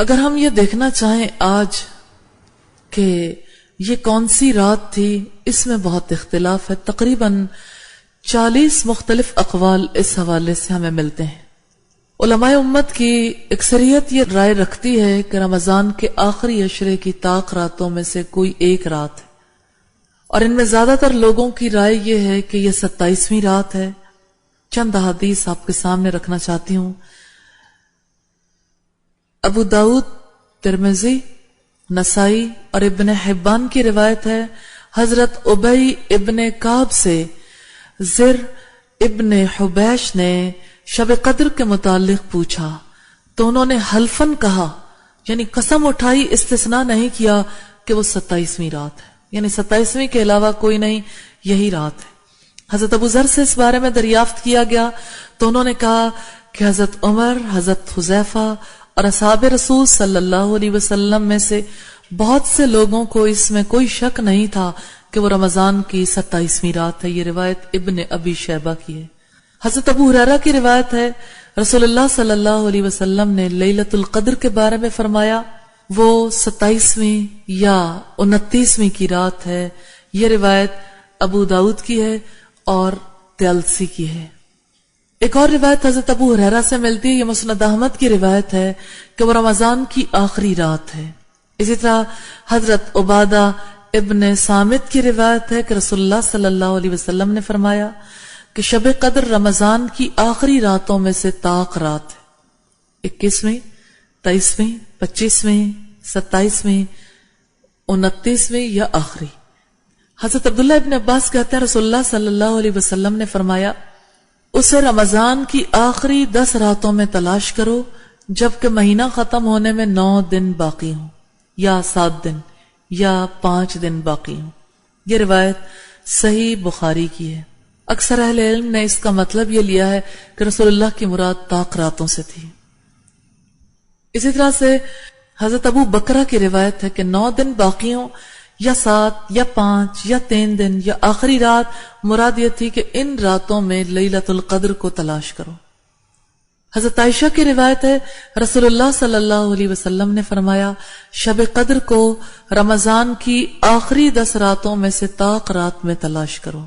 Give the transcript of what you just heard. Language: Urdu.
اگر ہم یہ دیکھنا چاہیں آج کہ یہ کون سی رات تھی، اس میں بہت اختلاف ہے. تقریباً 40 مختلف اقوال اس حوالے سے ہمیں ملتے ہیں. علماء امت کی اکثریت یہ رائے رکھتی ہے کہ رمضان کے آخری عشرے کی طاق راتوں میں سے کوئی ایک رات ہے، اور ان میں زیادہ تر لوگوں کی رائے یہ ہے کہ یہ 27ویں رات ہے. چند احادیث آپ کے سامنے رکھنا چاہتی ہوں. ابو داؤد، ترمذی، نسائی اور ابن حبان کی روایت ہے، حضرت ابی ابن کعب سے زر ابن حبیش نے شب قدر کے متعلق پوچھا تو انہوں نے حلفن کہا، یعنی قسم اٹھائی، استثناء نہیں کیا کہ وہ 27ویں رات ہے، یعنی 27ویں کے علاوہ کوئی نہیں، یہی رات ہے. حضرت ابو ذر سے اس بارے میں دریافت کیا گیا تو انہوں نے کہا کہ حضرت عمر، حضرت حذیفہ اور اصحاب رسول صلی اللہ علیہ وسلم میں سے بہت سے لوگوں کو اس میں کوئی شک نہیں تھا کہ وہ رمضان کی 27ویں رات ہے. یہ روایت ابن ابی شیبہ کی ہے. حضرت ابو ہریرہ کی روایت ہے، رسول اللہ صلی اللہ علیہ وسلم نے لیلۃ القدر کے بارے میں فرمایا وہ 27ویں یا 29ویں کی رات ہے. یہ روایت ابو داؤد کی ہے اور طیالسی کی ہے. ایک اور روایت حضرت ابو ہریرہ سے ملتی ہے، یہ مسند احمد کی روایت ہے کہ وہ رمضان کی آخری رات ہے. اسی طرح حضرت عبادہ ابن صامت کی روایت ہے کہ رسول اللہ صلی اللہ علیہ وسلم نے فرمایا کہ شب قدر رمضان کی آخری راتوں میں سے طاق رات ہے. 21ویں، 23ویں، 25ویں، 27ویں، 29ویں یا آخری. حضرت عبداللہ ابن عباس کہتے ہیں رسول اللہ صلی اللہ علیہ وسلم نے فرمایا اسے رمضان کی آخری 10 راتوں میں تلاش کرو جبکہ مہینہ ختم ہونے میں 9 دن باقی ہوں یا 7 دن یا 5 دن باقی ہوں. یہ روایت صحیح بخاری کی ہے. اکثر اہل علم نے اس کا مطلب یہ لیا ہے کہ رسول اللہ کی مراد طاق راتوں سے تھی. اسی طرح سے حضرت ابو بکرہ کی روایت ہے کہ 9 دن باقی ہوں یا 7 یا 5 یا 3 دن یا آخری رات، مراد یہ تھی کہ ان راتوں میں لیلۃ القدر کو تلاش کرو. حضرت عائشہ کی روایت ہے رسول اللہ صلی اللہ علیہ وسلم نے فرمایا شب قدر کو رمضان کی آخری 10 راتوں میں سے طاق رات میں تلاش کرو.